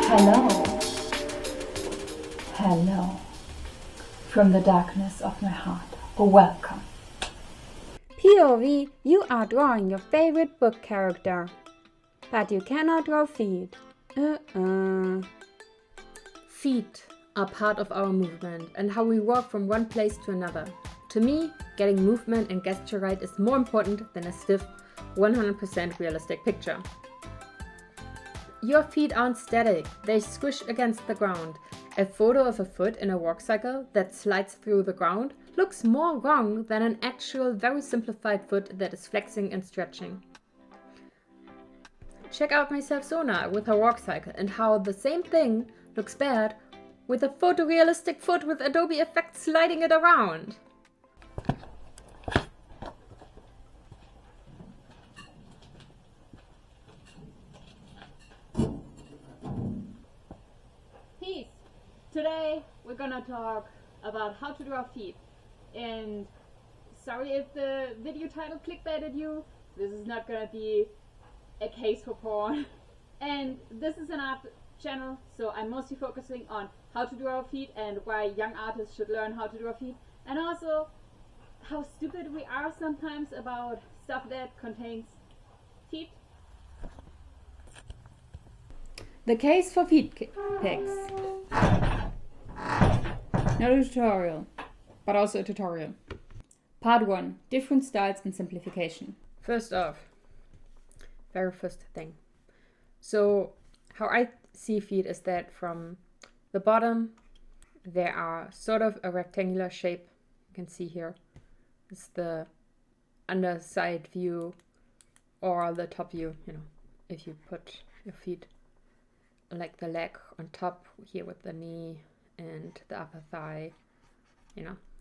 Hello. Hello. From the darkness of my heart. Welcome. POV, you are drawing your favorite book character. But you cannot draw feet. Feet are part of our movement and how we walk from one place to another. To me, getting movement and gesture right is more important than a stiff, 100% realistic picture. Your feet aren't static, they squish against the ground. A photo of a foot in a walk cycle that slides through the ground looks more wrong than an actual, very simplified foot that is flexing and stretching. Check out my self-Sona with her walk cycle and how the same thing looks bad with a photorealistic foot with Adobe effects sliding it around. Peace! Today we're gonna talk about how to draw feet. And sorry if the video title clickbaited you, this is not gonna be a case for porn. And this is an art channel, so I'm mostly focusing on how to draw feet and why young artists should learn how to draw feet, and also how stupid we are sometimes about stuff that contains feet. The Case For Feet Pics. Not a tutorial, but also a tutorial. Part 1. Different styles and simplification. First off, very first thing. So how I see feet is that from the bottom there are sort of a rectangular shape. You can see here. It's the underside view or the top view, if you put your feet like the leg on top here with the knee and the upper thigh,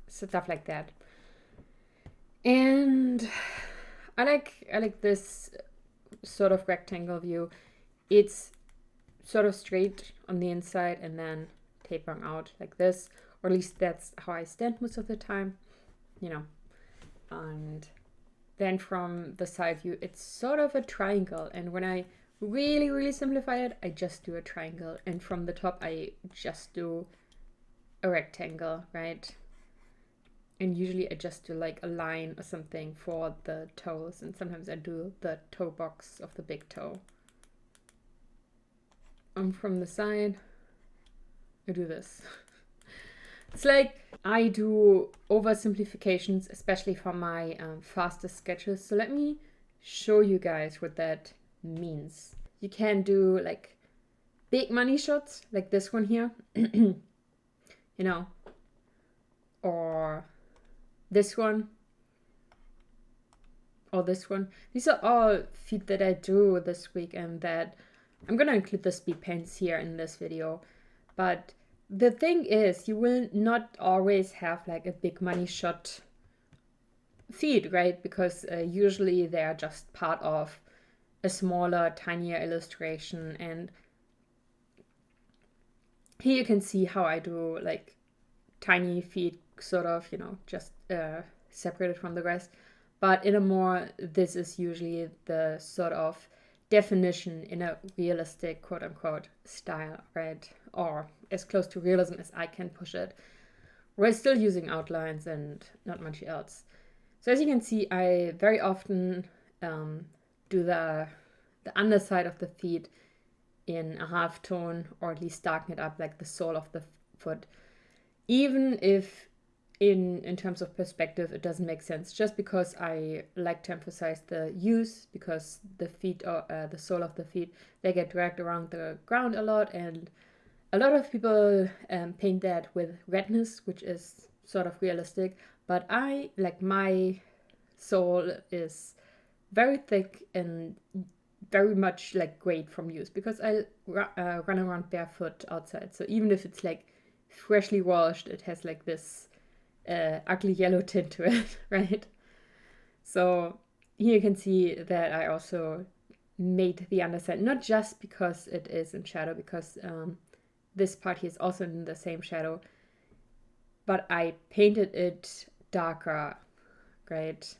stuff like that. And I like this sort of rectangle view. It's sort of straight on the inside and then tapering out like this, or at least that's how I stand most of the time, and then from the side view it's sort of a triangle, and when I really simplify it, I just do a triangle, and from the top I just do a rectangle, right? And usually I just do like a line or something for the toes, and sometimes I do the toe box of the big toe. And from the side I do this. It's like I do oversimplifications, especially for my faster sketches. So let me show you guys what that means. You can do like big money shots like this one here, or this one, or this one. These are all feet that I do this week, and that I'm gonna include the speed paints here in this video. But the thing is, you will not always have like a big money shot feet, right? Because usually they are just part of a smaller, tinier illustration. And here you can see how I do like tiny feet, sort of, just separated from the rest. But in a more, this is usually the sort of definition in a realistic, quote unquote, style, right? Or as close to realism as I can push it. We're still using outlines and not much else. So as you can see, I very often do the underside of the feet in a half tone, or at least darken it up like the sole of the foot, even if in terms of perspective it doesn't make sense, just because I like to emphasize the use, because the feet, or the sole of the feet, they get dragged around the ground a lot, and a lot of people paint that with redness, which is sort of realistic, but I like my sole is very thick and very much like great from use, because I run around barefoot outside. So even if it's like freshly washed, it has like this ugly yellow tint to it, right? So here you can see that I also made the underside, not just because it is in shadow, because this part here is also in the same shadow, but I painted it darker, right?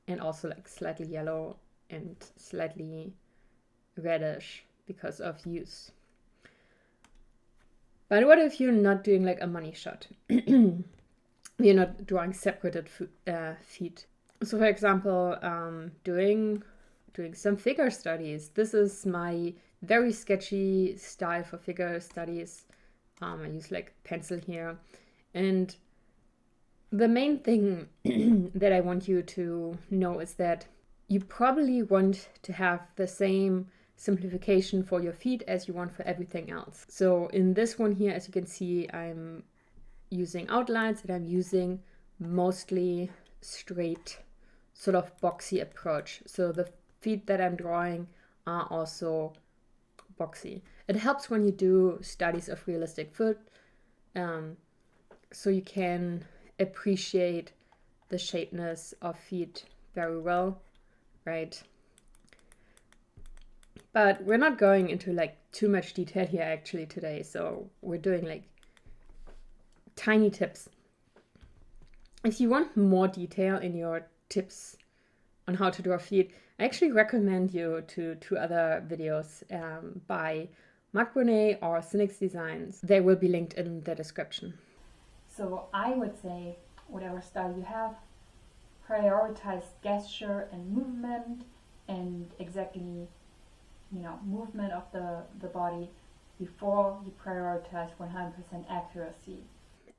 And also like slightly yellow and slightly reddish because of use. But what if you're not doing like a money shot? You're not drawing separated feet. So for example, doing some figure studies. This is my very sketchy style for figure studies. I use like pencil here. And the main thing that I want you to know is that you probably want to have the same simplification for your feet as you want for everything else. So in this one here, as you can see, I'm using outlines and I'm using mostly straight, sort of boxy approach. So the feet that I'm drawing are also boxy. It helps when you do studies of realistic foot, so you can appreciate the shapeness of feet very well, right? But we're not going into like too much detail here actually today, so we're doing like tiny tips. If you want more detail in your tips on how to draw feet, I actually recommend you to two other videos by Marc Brunet or Cynics Designs. They will be linked in the description. So I would say, whatever style you have, prioritize gesture and movement, and exactly, movement of the body before you prioritize 100% accuracy.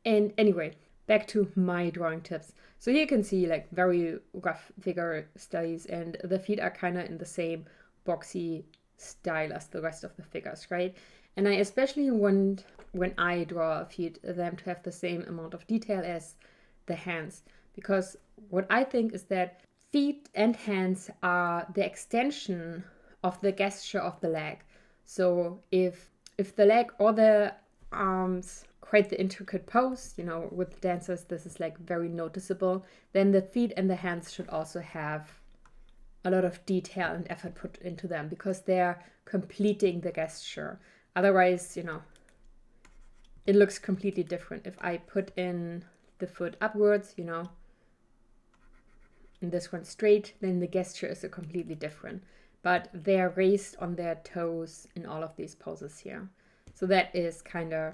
And anyway, back to my drawing tips. So here you can see like very rough figure studies, and the feet are kind of in the same boxy style as the rest of the figures, right? And I especially want, when I draw a feet, them to have the same amount of detail as the hands, because what I think is that feet and hands are the extension of the gesture of the leg. So if the leg or the arms, quite the intricate pose, with dancers this is like very noticeable, then the feet and the hands should also have a lot of detail and effort put into them, because they're completing the gesture. Otherwise, it looks completely different. If I put in the foot upwards, and this one straight, then the gesture is completely different. But they're raised on their toes in all of these poses here. So that is kind of,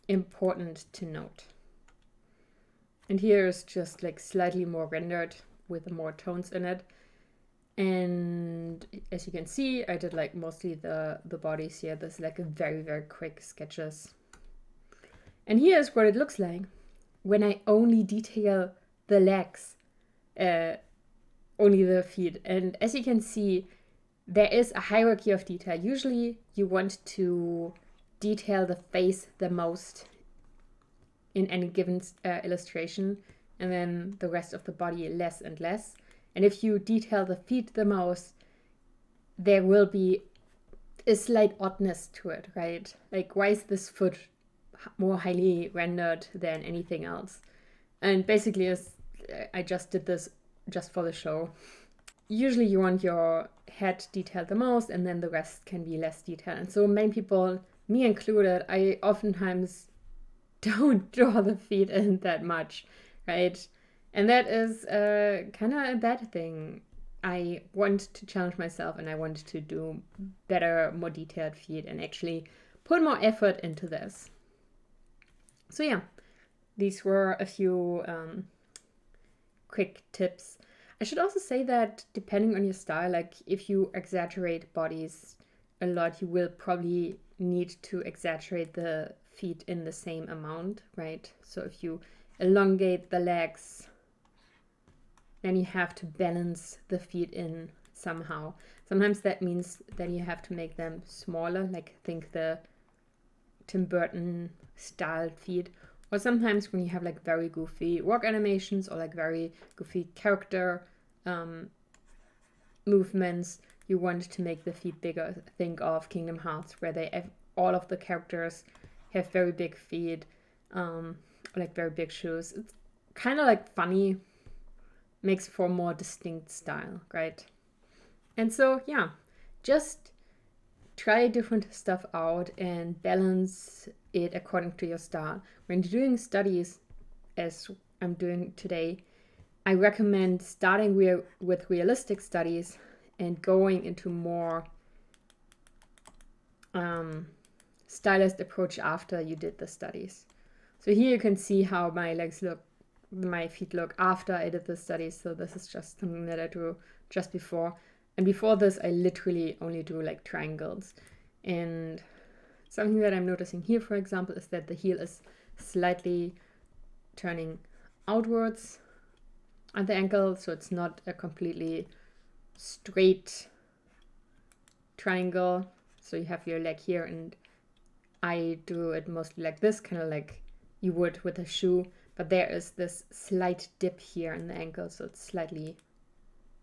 important to note. And here is just like slightly more rendered with more tones in it. And as you can see, I did like mostly the bodies here. There's like a very, very quick sketches. And here's what it looks like when I only detail the legs, only the feet. And as you can see, there is a hierarchy of detail. Usually you want to detail the face the most in any given illustration, and then the rest of the body less and less. And if you detail the feet the most, there will be a slight oddness to it, right? Like, why is this foot more highly rendered than anything else? And basically, I just did this just for the show. Usually you want your head detailed the most, and then the rest can be less detailed. And so many people, me included, I oftentimes don't draw the feet in that much, right? And that is kind of a bad thing. I want to challenge myself, and I want to do better, more detailed feet and actually put more effort into this. So yeah, these were a few quick tips. I should also say that depending on your style, like if you exaggerate bodies a lot, you will probably need to exaggerate the feet in the same amount, right? So if you elongate the legs, then you have to balance the feet in somehow. Sometimes that means that you have to make them smaller, like think the Tim Burton styled feet. Or sometimes when you have like very goofy walk animations or like very goofy character movements, you want to make the feet bigger. Think of Kingdom Hearts, where they have all of the characters have very big feet, like very big shoes. It's kind of like funny, makes for a more distinct style, right? And so yeah, just try different stuff out and balance it according to your style. When you're doing studies, as I'm doing today, I recommend starting with realistic studies and going into more stylized approach after you did the studies. So here you can see how my feet look after I did the studies. So this is just something that I drew just before. And before this, I literally only drew like triangles. And something that I'm noticing here, for example, is that the heel is slightly turning outwards at the ankle. So it's not a completely straight triangle. So you have your leg here, and I drew it mostly like this, kind of like you would with a shoe. But there is this slight dip here in the ankle, so it's slightly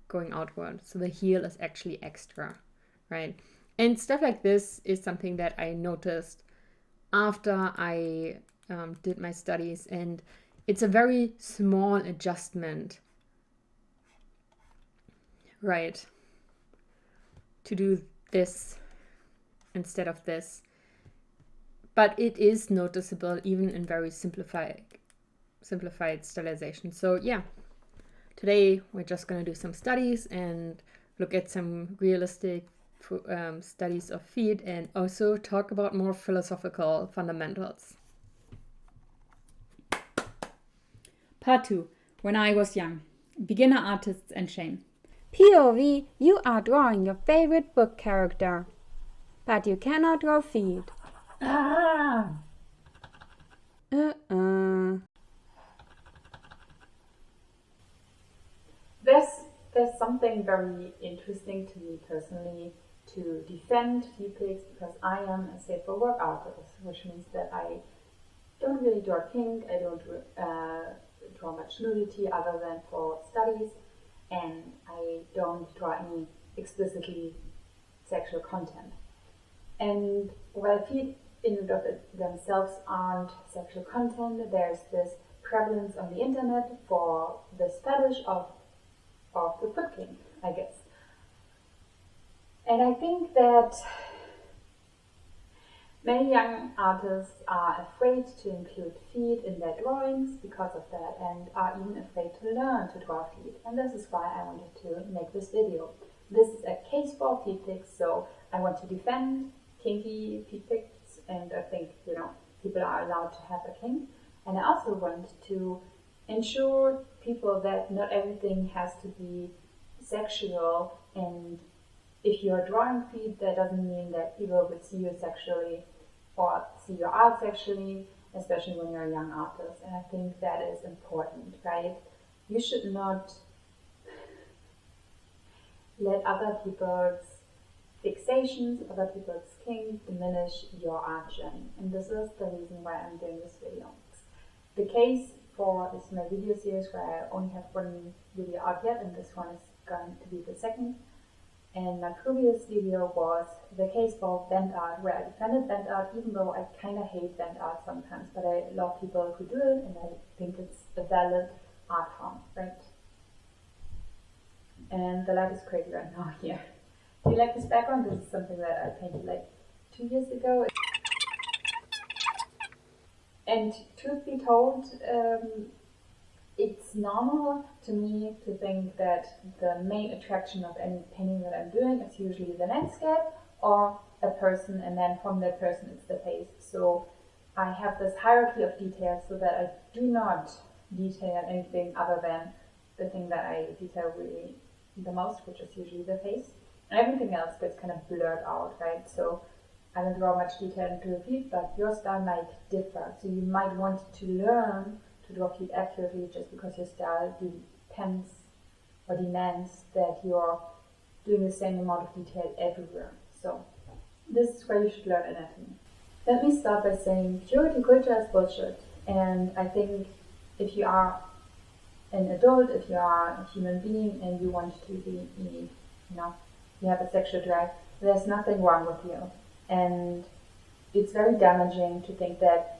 going outward. So the heel is actually extra, right? And stuff like this is something that I noticed after I did my studies, and it's a very small adjustment, right? To do this instead of this. But it is noticeable even in very simplified stylization. So yeah, today we're just going to do some studies and look at some realistic studies of feet, and also talk about more philosophical fundamentals. Part 2. When I was young. Beginner artists and shame. POV, you are drawing your favorite book character, but you cannot draw feet. Ah! There's something very interesting to me personally to defend feet pics, because I am a safe for work artist, which means that I don't really draw kink, I don't draw much nudity other than for studies, and I don't draw any explicitly sexual content. And while feet in and of themselves aren't sexual content, there's this prevalence on the internet for this fetish of the foot kink, I guess. And I think that many young artists are afraid to include feet in their drawings because of that, and are even afraid to learn to draw feet. And this is why I wanted to make this video. This is a case for feet pics, so I want to defend kinky feet pics, and I think, people are allowed to have a kink. And I also want to ensure people that not everything has to be sexual, and if you're drawing feet, that doesn't mean that people would see you sexually or see your art sexually, especially when you're a young artist. And I think that is important, right? You should not let other people's fixations, other people's kink diminish your art journey. And this is the reason why I'm doing this video. The case for is my video series where I only have one video out yet, and this one is going to be the second. And my previous video was the case for band art, where I defended band art, even though I kind of hate band art sometimes, but I love people who do it, and I think it's a valid art form, right? And the light is crazy right now here. Do you like this background? This is something that I painted like 2 years ago. And truth be told, it's normal to me to think that the main attraction of any painting that I'm doing is usually the landscape or a person, and then from that person it's the face. So I have this hierarchy of details so that I do not detail anything other than the thing that I detail really the most, which is usually the face. And everything else gets kind of blurred out, right? So I don't draw much detail into the feet, but your style might differ. So you might want to learn to draw feet accurately just because your style depends or demands that you're doing the same amount of detail everywhere. So this is where you should learn anatomy. Let me start by saying purity culture is bullshit. And I think if you are an adult, if you are a human being and you want to be, you have a sexual drive, there's nothing wrong with you. And it's very damaging to think that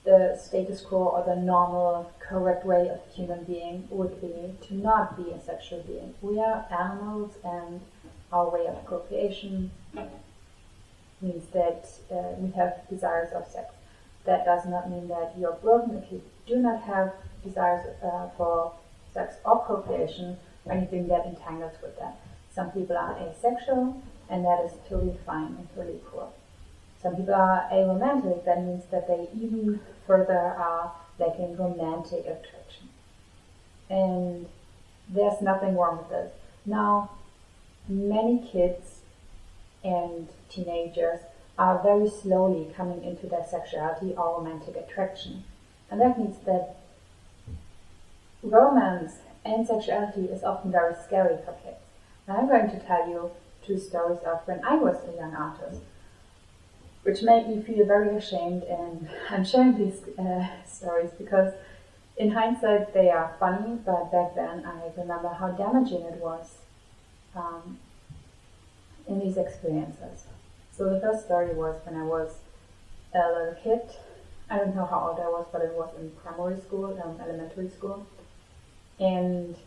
the status quo or the normal, correct way of human being would be to not be a sexual being. We are animals, and our way of procreation means that we have desires of sex. That does not mean that you're broken if you do not have desires for sex or procreation or anything that entangles with that. Some people are asexual, and that is totally fine and totally cool. Some people are aromantic, that means that they even further are lacking romantic attraction. And there's nothing wrong with this. Now, many kids and teenagers are very slowly coming into their sexuality or romantic attraction. And that means that romance and sexuality is often very scary for kids. And I'm going to tell you 2 stories of when I was a young artist, which made me feel very ashamed, and I'm sharing these stories because in hindsight they are funny, but back then I remember how damaging it was in these experiences. So the first story was when I was a little kid. I don't know how old I was, but it was in primary school, elementary school. And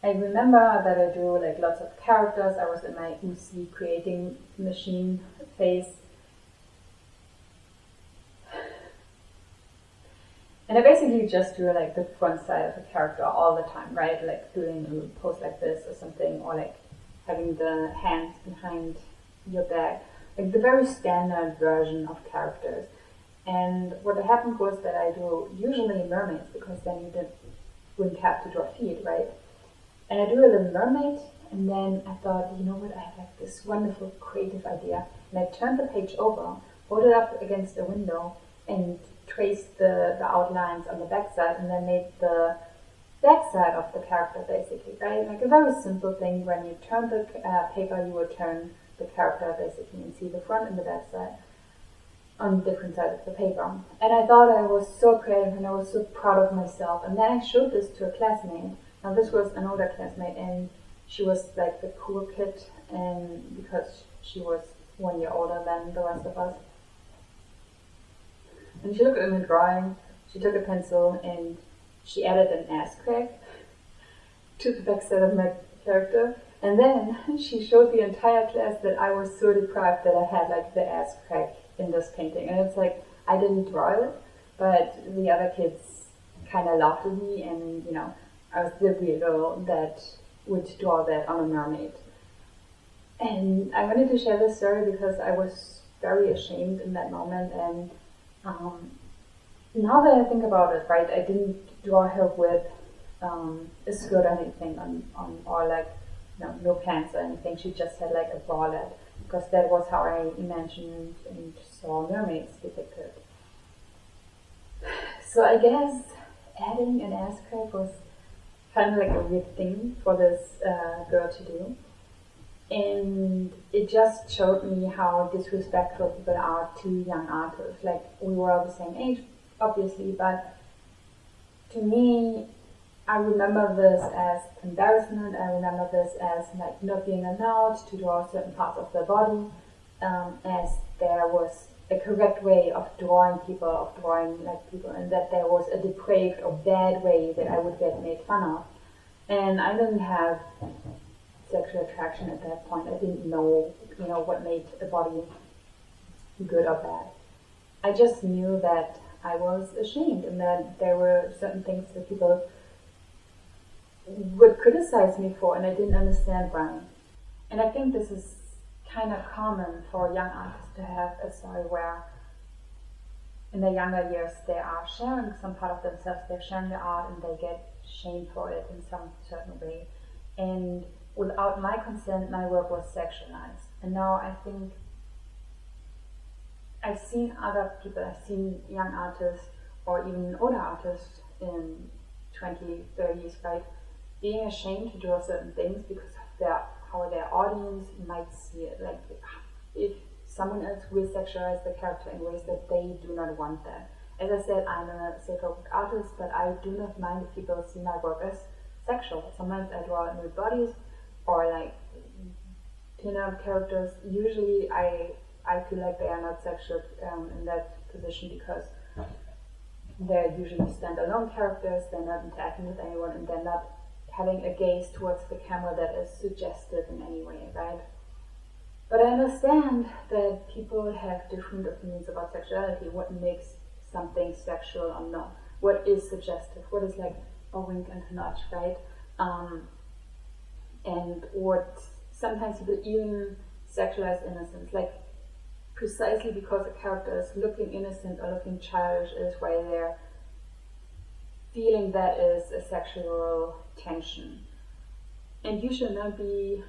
I remember that I drew like lots of characters. I was in my UC creating machine phase. And I basically just drew like the front side of a character all the time, right? Like doing a pose like this or something, or like having the hands behind your back. Like the very standard version of characters. And what happened was that I drew usually mermaids, because then you wouldn't have to draw feet, right? And I drew a little mermaid, and then I thought, you know what, I have like this wonderful creative idea. And I turned the page over, hold it up against a window, and traced the outlines on the backside, and then made the backside of the character basically, right? Like a very simple thing. When you turn the paper, you will turn the character basically and see the front and the backside on different sides of the paper. And I thought I was so creative and I was so proud of myself. And then I showed this to a classmate. Now this was an older classmate, and she was like the cool kid, and because she was 1 year older than the rest of us. And she looked at my drawing, she took a pencil and she added an ass crack to the backside of my character. And then she showed the entire class that I was so deprived that I had like the ass crack in this painting. And it's like, I didn't draw it, but the other kids kind of laughed at me, and you know, I was the weirdo that would draw that on a mermaid. And I wanted to share this story because I was very ashamed in that moment. And now that I think about it, right, I didn't draw her with a skirt or anything on or like no pants or anything. She just had like a bralette, because that was how I imagined and saw mermaids depicted. So I guess adding an ass crack was kind of like a weird thing for this girl to do. And it just showed me how disrespectful people are to young artists. Like, we were all the same age, obviously, but to me, I remember this as embarrassment. I remember this as like not being allowed to draw certain parts of their body, as there was a correct way of drawing people, and that there was a depraved or bad way that I would get made fun of. And I didn't have sexual attraction at that point. I didn't know, what made a body good or bad. I just knew that I was ashamed, and that there were certain things that people would criticize me for, and I didn't understand why. And I think this is kind of common for young artists to have a story where in their younger years they are sharing some part of themselves, they're sharing their art, and they get shamed for it in some certain way. And without my consent, my work was sexualized. And now I think I've seen other people, I've seen young artists or even older artists in 20s, 30s, right, being ashamed to draw certain things because of how their audience might see it. Like, if someone else will sexualize the character in ways that they do not want that. As I said, I'm a sacred artist, but I do not mind if people see my work as sexual. Sometimes I draw nude bodies or like pin-up characters. Usually I feel like they are not sexual in that position, because they're usually standalone characters, they're not interacting with anyone, and they're not having a gaze towards the camera that is suggestive in any way, right? But I understand that people have different opinions about sexuality, what makes something sexual or not, what is suggestive, what is like a wink and a nudge, right? and what sometimes people even sexualize innocence, like precisely because a character is looking innocent or looking childish is why they're feeling that is a sexual tension. And you should not be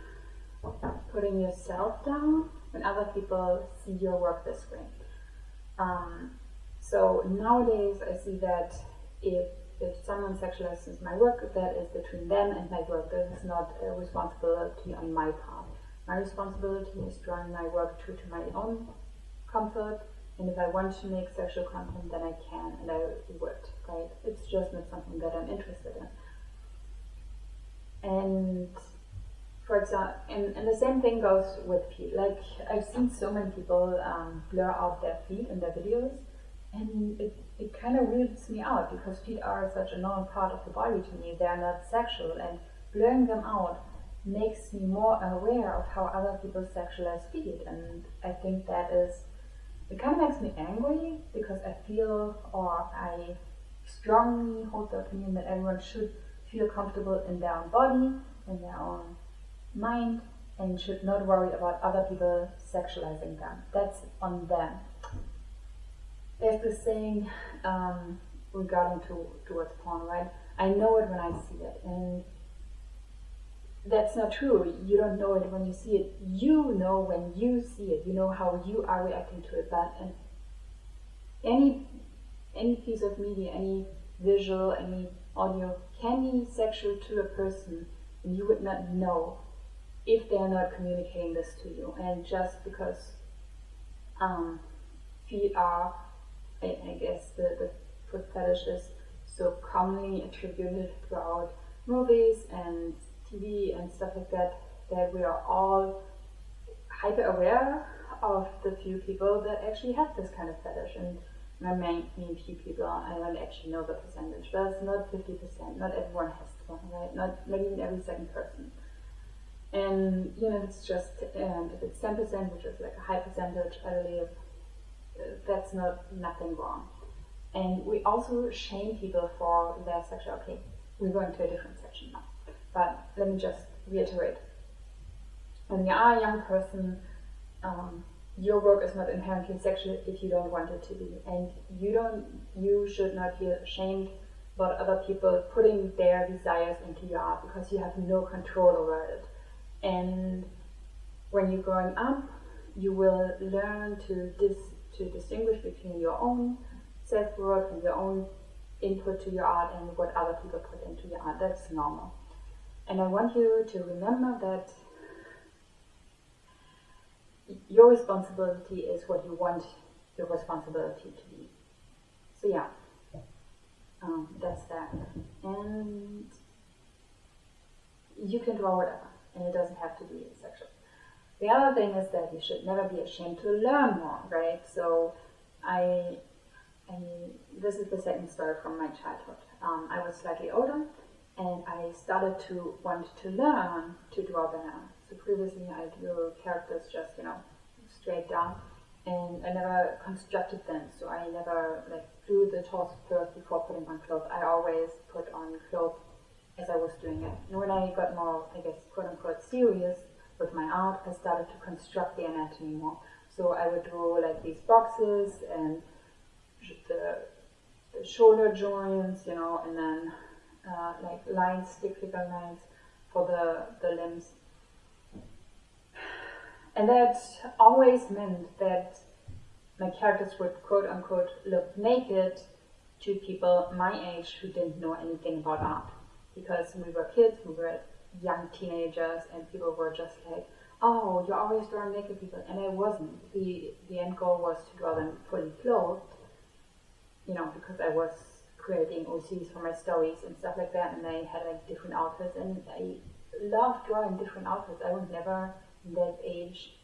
putting yourself down when other people see your work this way. So nowadays I see that if someone sexualizes my work, that is between them and my work. This is not a responsibility on my part. My responsibility is drawing my work true to my own comfort, and if I want to make sexual content, then I can, and I would, right? It's just not something that I'm interested in. And for example, and the same thing goes with feet. Like, I've seen so many people blur out their feet in their videos, and it kind of weirds me out, because feet are such a normal part of the body to me. They are not sexual, and blurring them out makes me more aware of how other people sexualize feet. And I think it kind of makes me angry, because I feel, or I strongly hold the opinion that everyone should feel comfortable in their own body, in their own mind, and should not worry about other people sexualizing them. That's on them. There's this saying regarding towards porn, right? I know it when I see it, and that's not true. You don't know it when you see it. You know when you see it. You know how you are reacting to it. But any piece of media, any visual, any audio can be sexual to a person, and you would not know if they're not communicating this to you. And just because feet are, I guess the foot fetish is so commonly attributed throughout movies and TV and stuff like that, that we are all hyper aware of the few people that actually have this kind of fetish. And I mean few people, I don't actually know the percentage, but it's not 50%. Not everyone has one, right? Not even every second person. And it's just, if it's 10%, which is like a high percentage, I believe that's nothing wrong. And we also shame people for their sexuality. We're going to a different section now. But let me just reiterate. When you are a young person, your work is not inherently sexual if you don't want it to be. And you should not feel ashamed about other people putting their desires into your art, because you have no control over it. And when you're growing up, you will learn to distinguish between your own self-worth and your own input to your art and what other people put into your art. That's normal. And I want you to remember that your responsibility is what you want your responsibility to be. So yeah, that's that. And you can draw whatever, and it doesn't have to be sexual. The other thing is that you should never be ashamed to learn more, right? So this is the second story from my childhood. I was slightly older, and I started to want to learn to draw better. So previously I drew characters just, straight down, and I never constructed them. So I never drew the torso first before putting on clothes. I always put on clothes as I was doing it. And when I got more, I guess, quote unquote serious with my art, I started to construct the anatomy more. So I would draw these boxes and the shoulder joints, and then lines, stick figure lines for the limbs. And that always meant that my characters would quote unquote look naked to people my age who didn't know anything about art. Because we were kids, we were young teenagers, and people were just like, oh, you're always drawing naked people. And I wasn't. The end goal was to draw them fully clothed, because I was creating OCs for my stories and stuff like that, and I had different outfits, and I loved drawing different outfits. I would never, in that age,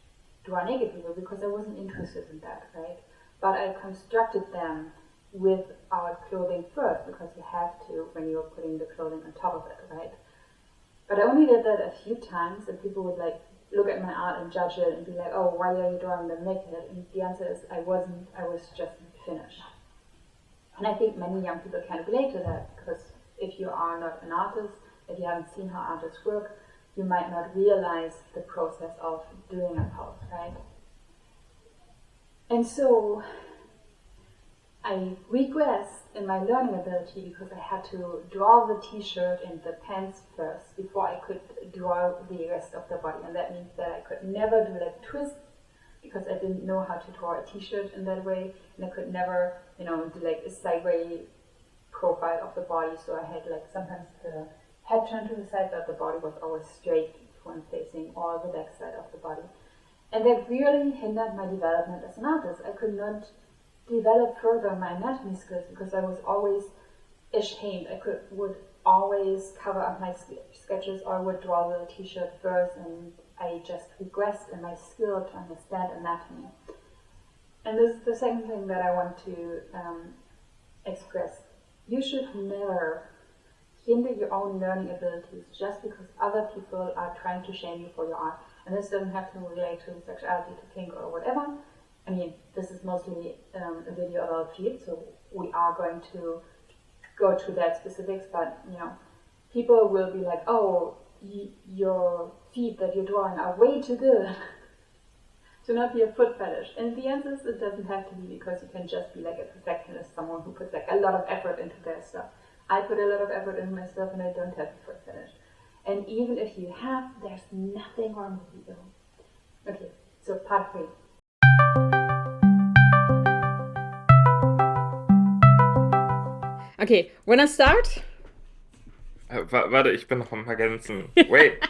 draw naked people because I wasn't interested in that, right? But I constructed them without clothing first, because you have to when you're putting the clothing on top of it, right? But I only did that a few times, and people would look at my art and judge it and be like, oh, why are you drawing them naked? And the answer is I was just finished. And I think many young people can relate to that, because if you are not an artist, if you haven't seen how artists work, you might not realize the process of doing a pose, right? And so I regressed in my learning ability because I had to draw the t-shirt and the pants first before I could draw the rest of the body. And that means that I could never do like twists because I didn't know how to draw a t-shirt in that way. And I could never, do like a sideways profile of the body. So I had like sometimes the head turned to the side, but the body was always straight when facing all the back side of the body. And that really hindered my development as an artist. I could not develop further my anatomy skills because I was always ashamed. I would always cover up my sketches or would draw the t-shirt first, and I just regressed in my skill to understand anatomy. And this is the second thing that I want to express. You should never hinder your own learning abilities just because other people are trying to shame you for your art. And this doesn't have to relate to sexuality, to kink, or whatever. I mean, this is mostly a video about feet, so we are going to go to that specifics, but, people will be like, oh, your feet that you're drawing are way too good to not be a foot fetish. And the answer is it doesn't have to be, because you can just be like a perfectionist, someone who puts like a lot of effort into their stuff. I put a lot of effort into my stuff and I don't have a foot fetish. And even if you have, there's nothing wrong with you. Okay, so part 3. Okay, when I start? Warte, ich bin noch am Ergänzen. Wait.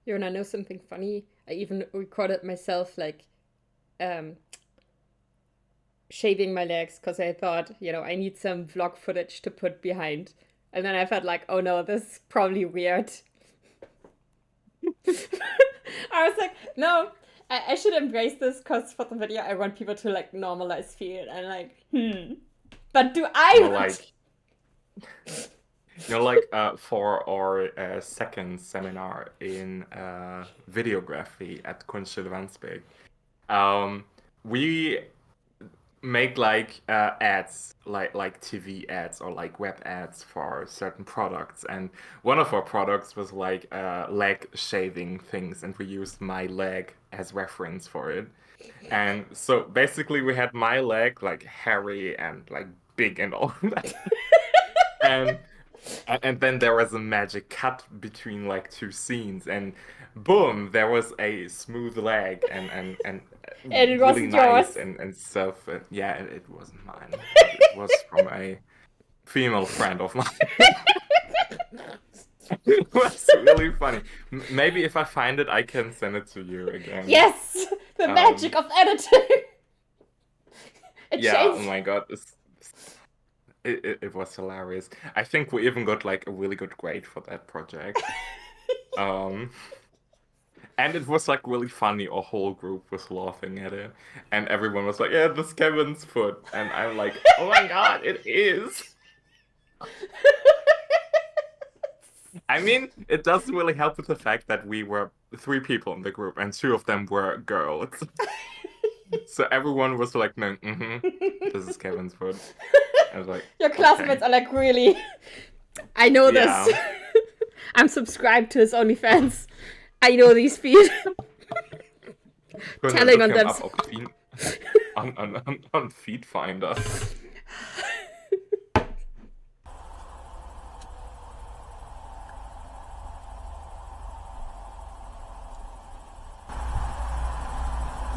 You wanna know something funny? I even recorded myself like shaving my legs because I thought, I need some vlog footage to put behind. And then I felt like, oh no, this is probably weird. I was like, no, I should embrace this because for the video I want people to like normalize feet and like, But do I? For our second seminar in videography at Kunststelle Wandsbek, we make ads, like TV ads or like web ads for certain products, and one of our products was like leg shaving things, and we used my leg as reference for it. And so basically we had my leg like hairy and like big and all that. and then there was a magic cut between like two scenes, and boom, there was a smooth leg and it really wasn't nice yours. and stuff. Yeah, it wasn't mine. It was from a female friend of mine. It was really funny. Maybe if I find it, I can send it to you again. Yes, the magic of editing. It Yeah, changed. oh my god, it was hilarious. I think we even got like a really good grade for that project. And it was like really funny. Our whole group was laughing at it, and everyone was like, "Yeah, this Kevin's foot," and I'm like, "Oh my god, it is." I mean, it doesn't really help with the fact that we were 3 people in the group, and 2 of them were girls. So everyone was like, "No, this is Kevin's foot." I was like, Your classmates are like, really? I know this. I'm subscribed to his OnlyFans. I know these feet. Telling on them. On Feet Finder.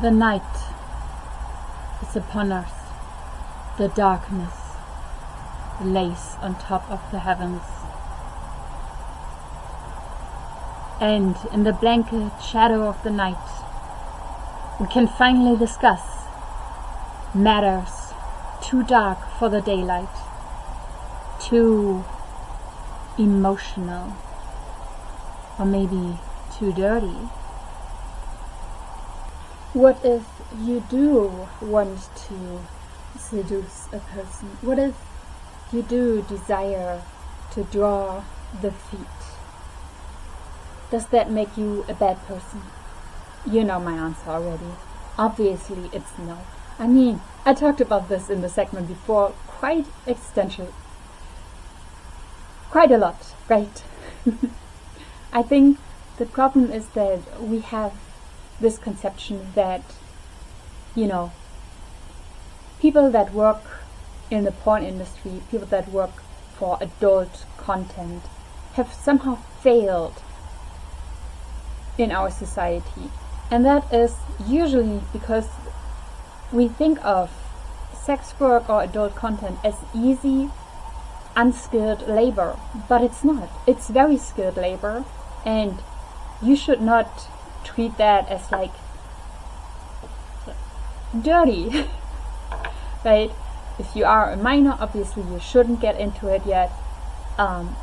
The night is upon us, the darkness lays on top of the heavens. And in the blanket shadow of the night, we can finally discuss matters too dark for the daylight, too emotional, or maybe too dirty. What if you do want to seduce a person? What if you do desire to draw the feet? Does that make you a bad person? You know my answer already. Obviously it's no. I mean, I talked about this in the segment before quite extensive. Quite a lot, right? I think the problem is that we have this conception that, you know, people that work in the porn industry, people that work for adult content, have somehow failed in our society. And that is usually because we think of sex work or adult content as easy, unskilled labor, but it's not. It's very skilled labor, and you should not treat that as like dirty, right? If you are a minor, obviously you shouldn't get into it yet,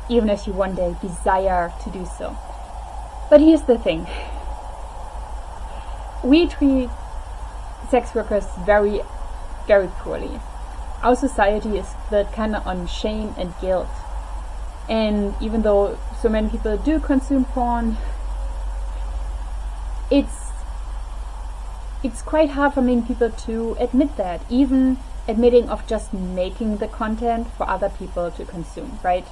even if you one day desire to do so. But here's the thing. We treat sex workers very, very poorly. Our society is built kind of on shame and guilt. And even though so many people do consume porn, it's quite hard for many people to admit that, even admitting of just making the content for other people to consume, right?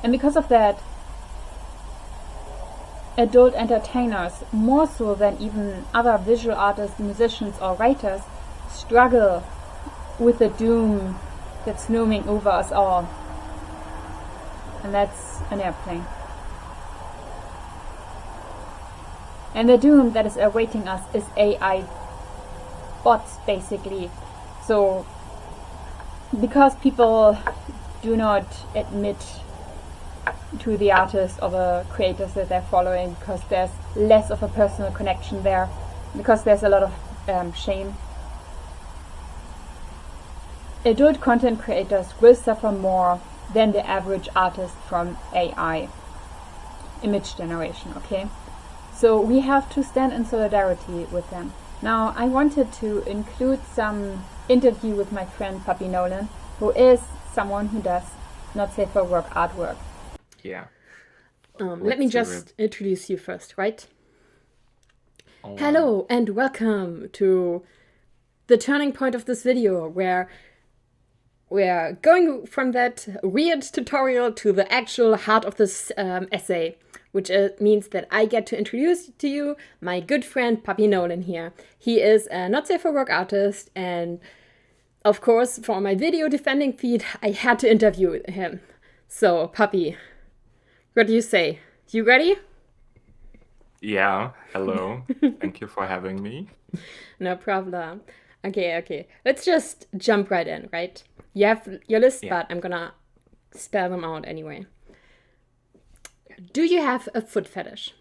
And because of that, adult entertainers, more so than even other visual artists, musicians or writers, struggle with the doom that's looming over us all. And that's an airplane. And the doom that is awaiting us is AI bots, basically. So, because people do not admit to the artists or the creators that they're following, because there's less of a personal connection there, because there's a lot of shame, adult content creators will suffer more than the average artist from AI image generation, okay? So we have to stand in solidarity with them. Now, I wanted to include some interview with my friend PuppyNolan, who is someone who does not safe for work artwork. Yeah. Let me just introduce you first, right? Hello and welcome to the turning point of this video, where we're going from that weird tutorial to the actual heart of this essay, which means that I get to introduce to you my good friend PuppyNolan here. He is a not safe for work artist, and of course, for my video defending feed, I had to interview him. So, Puppy, what do you say? You ready? Yeah, hello. Thank you for having me. No problem. Okay. Let's just jump right in, right? You have your list, Yeah. but I'm gonna spell them out anyway. Do you have a foot fetish?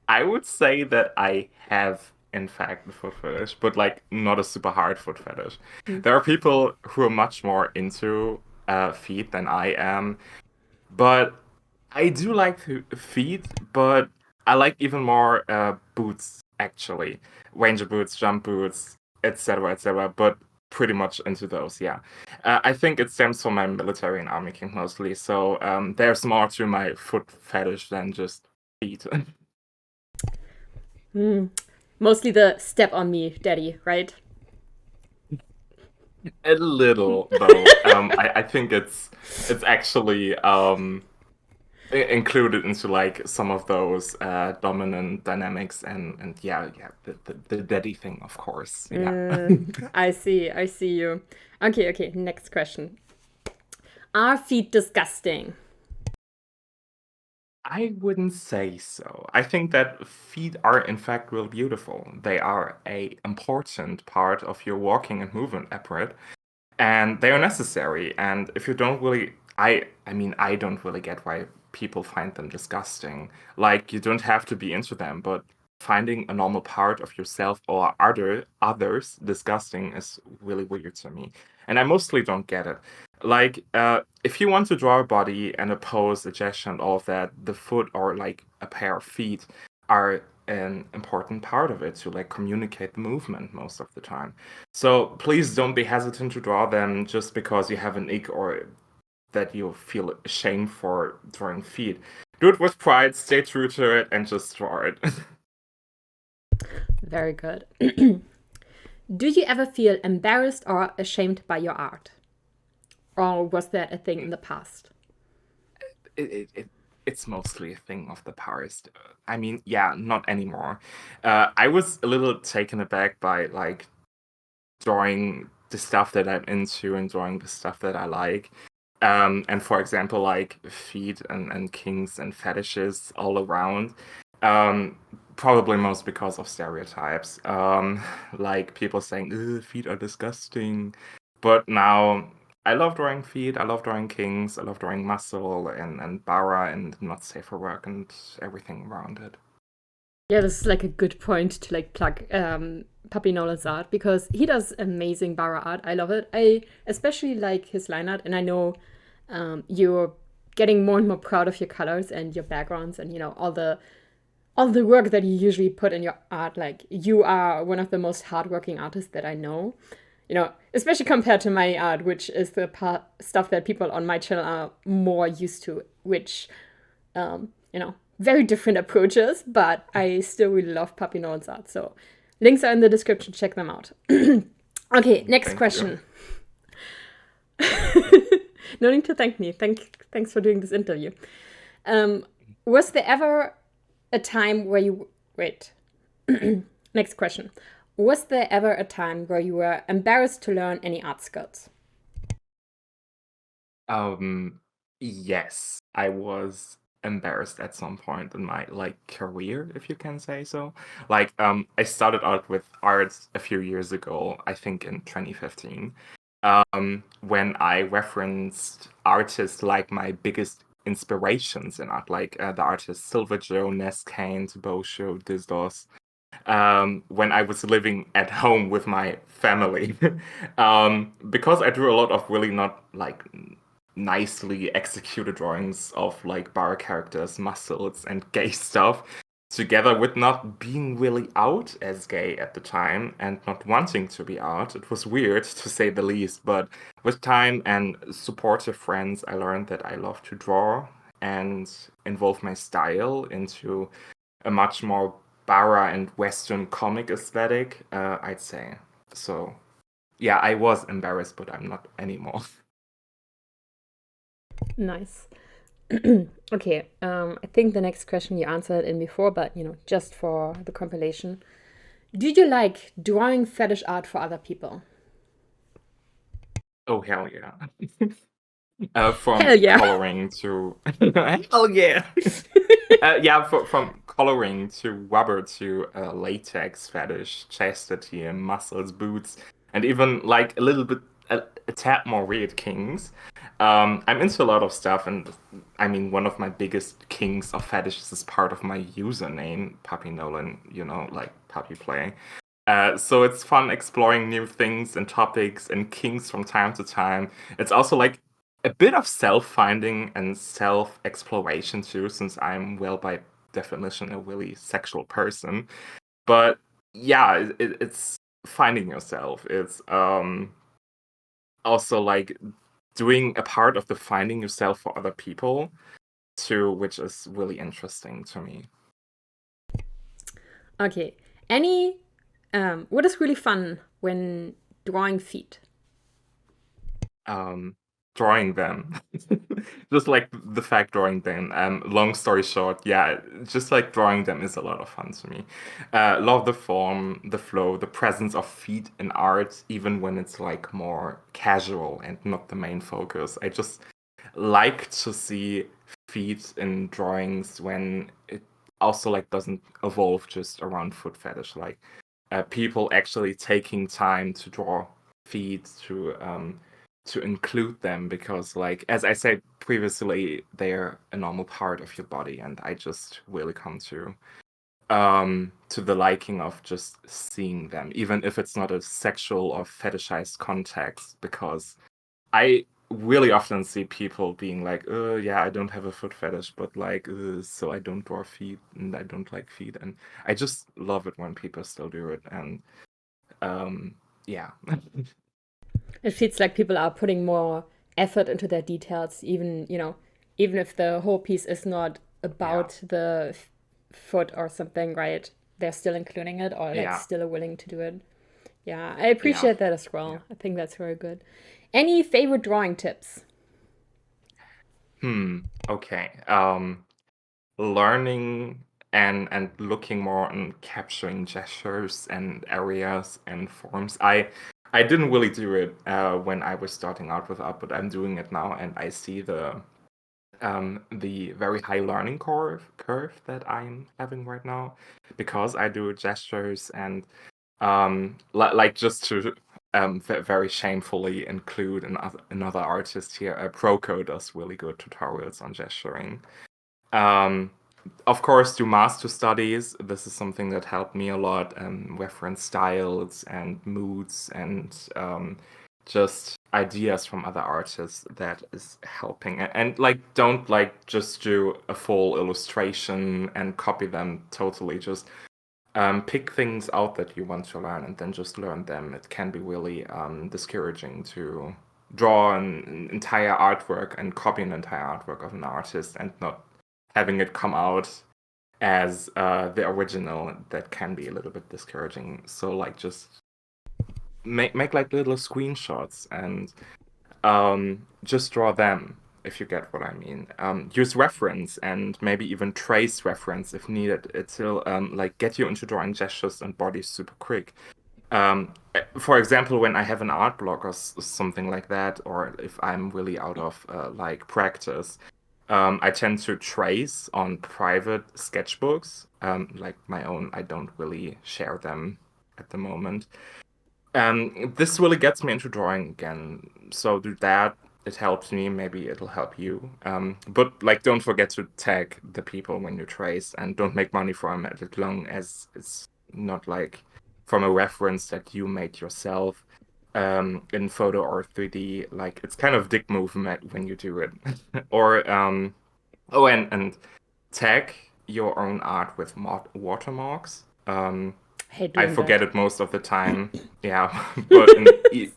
I would say that I have, in fact, a foot fetish, but like not a super hard foot fetish. There are people who are much more into feet than I am, but I do like feet, but I like even more boots, actually. Ranger boots, jump boots, etc., etc., but pretty much into those, yeah. I think it stems from my military and army king mostly, so there's more to my foot fetish than just feet. Mostly the step on me, daddy, right? A little, though. I think it's actually included into like some of those dominant dynamics and yeah, the daddy thing, of course. Yeah. I see you. Okay, next question. Are feet disgusting? I wouldn't say so. I think that feet are in fact real beautiful. They are a important part of your walking and movement apparatus, and they are necessary. And if you don't really, I mean, I don't really get why people find them disgusting. Like, you don't have to be into them, but finding a normal part of yourself or others disgusting is really weird to me. And I mostly don't get it. Like, if you want to draw a body and a pose, a gesture, and all of that, the foot or like a pair of feet are an important part of it to like communicate the movement most of the time. So please don't be hesitant to draw them just because you have an ick or that you feel ashamed for drawing feet. Do it with pride, stay true to it, and just draw it. Very good. Do you ever feel embarrassed or ashamed by your art? Or was that a thing in the past? it's mostly a thing of the past. I mean, yeah, not anymore. I was a little taken aback by like drawing the stuff that I'm into and drawing the stuff that I like. And for example, like feet and kinks and fetishes all around. Um, Probably most because of stereotypes. Like people saying, "Ugh, feet are disgusting." But now I love drawing feet, I love drawing kinks, I love drawing muscle and bara and not safe for work and everything around it. Yeah, this is like a good point to like plug PuppyNolan's art, because he does amazing bara art. I love it. I especially like his line art, and I know you're getting more and more proud of your colors and your backgrounds, and all the work that you usually put in your art. Like, you are one of the most hardworking artists that I know. Especially compared to my art, which is the stuff that people on my channel are more used to, which very different approaches, but I still really love PuppyNolan's art. So links are in the description, check them out. Okay, next Thank question. No need to thank me. Thanks for doing this interview. Was there ever a time where you... Wait. Next question. Was there ever a time where you were embarrassed to learn any art skills? Yes, I was embarrassed at some point in my like career, if you can say so. Like, I started out with art a few years ago, I think in 2015, when I referenced artists like my biggest inspirations in art, like the artists Silver Joe, Ness Kane, Bosho, Disdos. When I was living at home with my family, because I drew a lot of really not like nicely executed drawings of like bar characters, muscles, and gay stuff, together with not being really out as gay at the time and not wanting to be out. It was weird to say the least, but with time and supportive friends, I learned that I love to draw and involve my style into a much more bara and Western comic aesthetic, I'd say. So, yeah, I was embarrassed, but I'm not anymore. Nice. Okay, I think the next question you answered in before, but just for the compilation. Do you like drawing fetish art for other people? Oh, hell yeah. From Hell yeah. coloring to hell yeah. Yeah, from coloring to rubber to latex fetish, chastity and muscles, boots, and even like a little bit a tad more weird kinks. I'm into a lot of stuff, and I mean one of my biggest kinks of fetishes is part of my username, PuppyNolan. Like puppy play. So it's fun exploring new things and topics and kinks from time to time. It's also like a bit of self-finding and self-exploration too, since I'm, well, by definition, a really sexual person. But yeah, it's finding yourself. It's also like doing a part of the finding yourself for other people too, which is really interesting to me. Okay. What is really fun when drawing feet? Drawing them. Just like the fact drawing them. Long story short, yeah, just like drawing them is a lot of fun to me. Love the form, the flow, the presence of feet in art, even when it's like more casual and not the main focus. I just like to see feet in drawings when it also like doesn't evolve just around foot fetish. Like people actually taking time to draw feet to include them, because like as I said previously, they're a normal part of your body, and I just really come to the liking of just seeing them, even if it's not a sexual or fetishized context, because I really often see people being like, oh yeah, I don't have a foot fetish, but like so I don't draw feet and I don't like feet, and I just love it when people still do it. And yeah. It feels like people are putting more effort into their details, even if the whole piece is not about the foot or something, right? They're still including it, or like Yeah. still willing to do it. Yeah, I appreciate that as well. Yeah. I think that's very good. Any favorite drawing tips? Okay. Learning and looking more on capturing gestures and areas and forms. I didn't really do it when I was starting out with Up, but I'm doing it now, and I see the very high learning curve that I'm having right now because I do gestures and like just to very shamefully include another artist here. Proco does really good tutorials on gesturing. Um, of course, do master studies. This is something that helped me a lot. Reference styles and moods and just ideas from other artists that is helping. And like, don't like just do a full illustration and copy them totally. Just pick things out that you want to learn and then just learn them. It can be really discouraging to draw an entire artwork and copy an entire artwork of an artist and not having it come out as the original. That can be a little bit discouraging. So like just make like little screenshots and just draw them, if you get what I mean. Use reference and maybe even trace reference if needed. It'll like get you into drawing gestures and bodies super quick. For example, when I have an art block or something like that, or if I'm really out of like practice, I tend to trace on private sketchbooks, like my own. I don't really share them at the moment. This really gets me into drawing again. So do that. It helps me. Maybe it'll help you. But like, don't forget to tag the people when you trace, and don't make money from it as long as it's not like from a reference that you made yourself in photo or 3D. Like, it's kind of dick move when you do it. Or oh, and tag your own art with watermarks. Hate I doing forget that. it most of the time. Yeah, but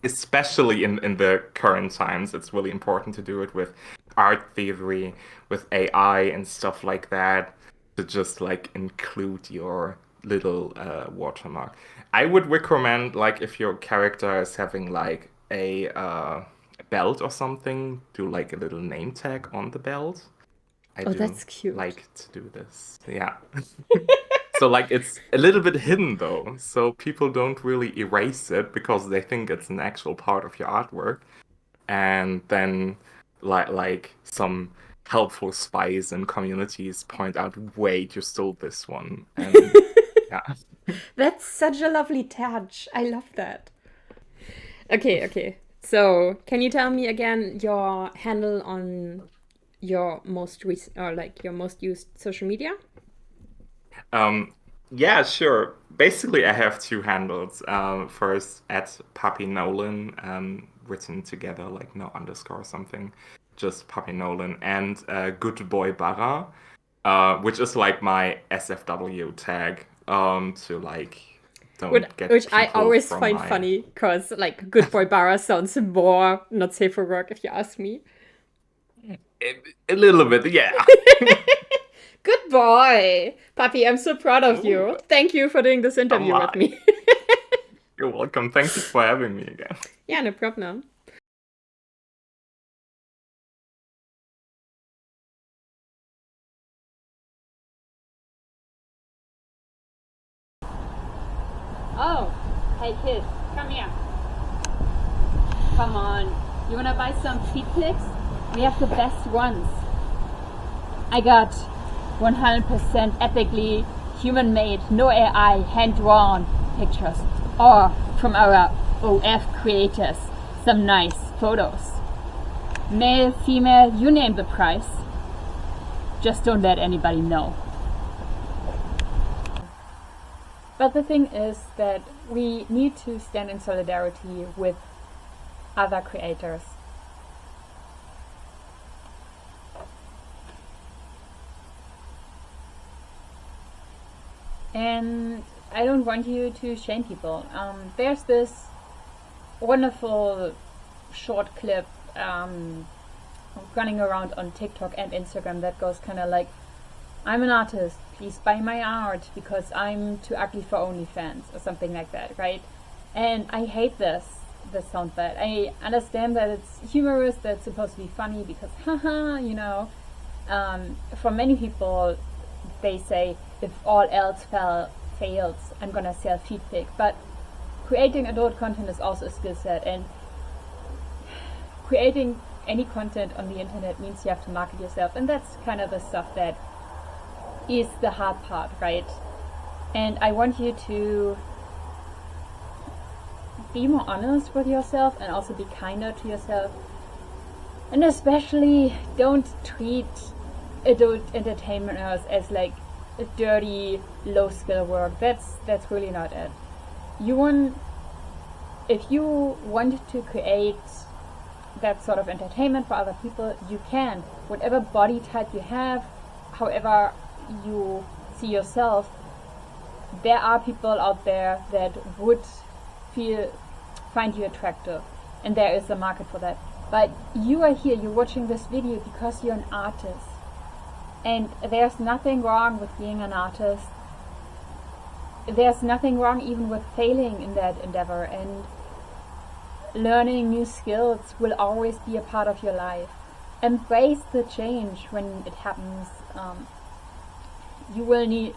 especially in the current times, it's really important to do it with art theory, with AI and stuff like that, to just like include your little watermark. I would recommend, like, if your character is having like a belt or something, do like a little name tag on the belt. I Oh, do that's cute. like to do this. Yeah. So like it's a little bit hidden though, so people don't really erase it because they think it's an actual part of your artwork. And then like some helpful spies and communities point out, wait, you stole this one. And yeah. That's such a lovely touch. I love that. Okay, okay. So, can you tell me again your handle on your most recent or like your most used social media? Yeah, sure. Basically, I have two handles. First at PuppyNolan, written together, like no underscore or something, just PuppyNolan, and Good Boy Barra, which is like my SFW tag, to like Which, don't get which I people always from find my. funny because like Good Boy Barra sounds more not safe for work if you ask me. A little bit, yeah. Good boy, Puppy. I'm so proud of you. Ooh, Thank you for doing this come interview with on. me. You're welcome. Thank you for having me again. Yeah, no problem. Oh, hey kid, come here. Come on, you wanna buy some feet pics? We have the best ones. I got 100% ethically human-made, no AI, hand-drawn pictures, or from our OF creators, some nice photos. Male, female, you name the price. Just don't let anybody know. But the thing is that we need to stand in solidarity with other creators. And I don't want you to shame people. There's this wonderful short clip running around on TikTok and Instagram that goes kind of like, I'm an artist, please buy my art because I'm too ugly for OnlyFans, or something like that, right? And I hate this. this sound bad. I understand that it's humorous, that it's supposed to be funny because haha, you know. For many people, they say if all else fails, I'm gonna sell feet pic. But creating adult content is also a skill set, and creating any content on the internet means you have to market yourself, and that's kind of the stuff that is the hard part, right? And I want you to be more honest with yourself and also be kinder to yourself, and especially don't treat adult entertainment as like a dirty, low skill work. That's really not it. If you want to create that sort of entertainment for other people, you can. Whatever body type you have, however you see yourself, there are people out there that would find you attractive, and there is a market for that. But you are here, you're watching this video because you're an artist, and there's nothing wrong with being an artist. There's nothing wrong even with failing in that endeavor, and learning new skills will always be a part of your life. Embrace the change when it happens. You will need,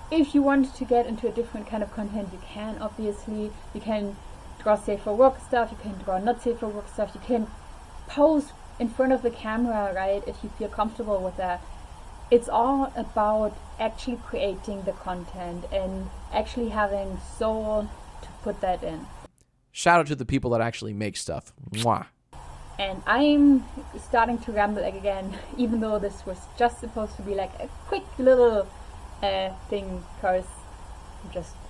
if you want to get into a different kind of content, you can, obviously. You can draw safe for work stuff, you can draw not safe for work stuff, you can pose in front of the camera, right, if you feel comfortable with that. It's all about actually creating the content and actually having soul to put that in. Shout out to the people that actually make stuff. Mwah. And I'm starting to ramble again, even though this was just supposed to be like a quick little thing, because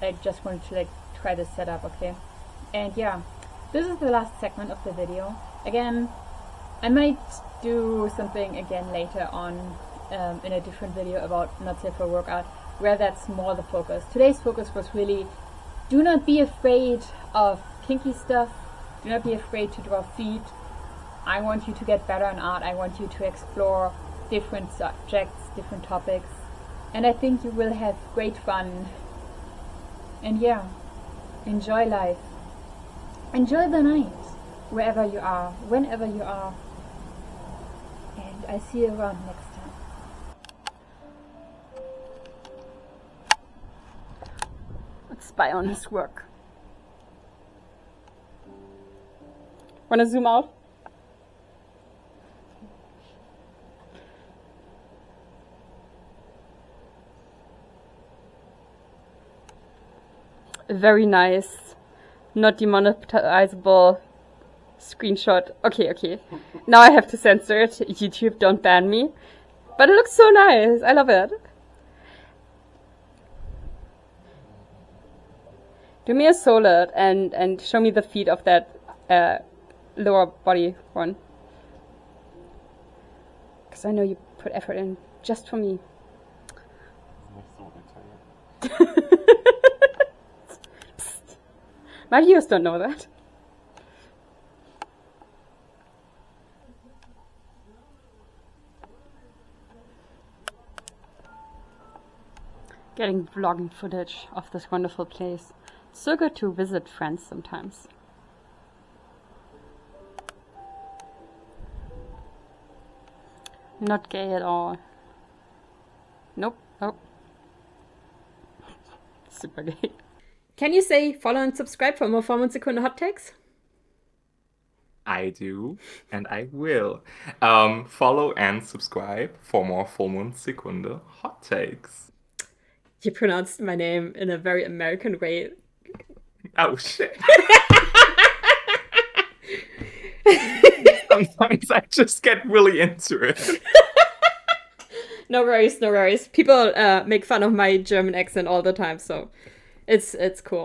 I just wanted to like try this setup, okay? And yeah, this is the last segment of the video. Again, I might do something again later on in a different video about not safe for work art, where that's more the focus. Today's focus was really, do not be afraid of kinky stuff, do not be afraid to draw feet. I want you to get better in art, I want you to explore different subjects, different topics, and I think you will have great fun. And yeah, enjoy life, enjoy the night, wherever you are, whenever you are, and I see you around next time. Let's spy on his work. Wanna zoom out? A very nice, not demonetizable screenshot. Okay. Now I have to censor it. YouTube, don't ban me. But it looks so nice. I love it. Do me a solid and show me the feet of that lower body one. Because I know you put effort in just for me. My viewers don't know that. Getting vlogging footage of this wonderful place. So good to visit friends sometimes. Not gay at all. Nope. Oh. Super gay. Can you say follow and subscribe for more Vollmondsekunde hot takes? I do, and I will. Follow and subscribe for more Vollmondsekunde hot takes. You pronounced my name in a very American way. Oh shit. Sometimes I just get really into it. No worries. People make fun of my German accent all the time, so it's cool.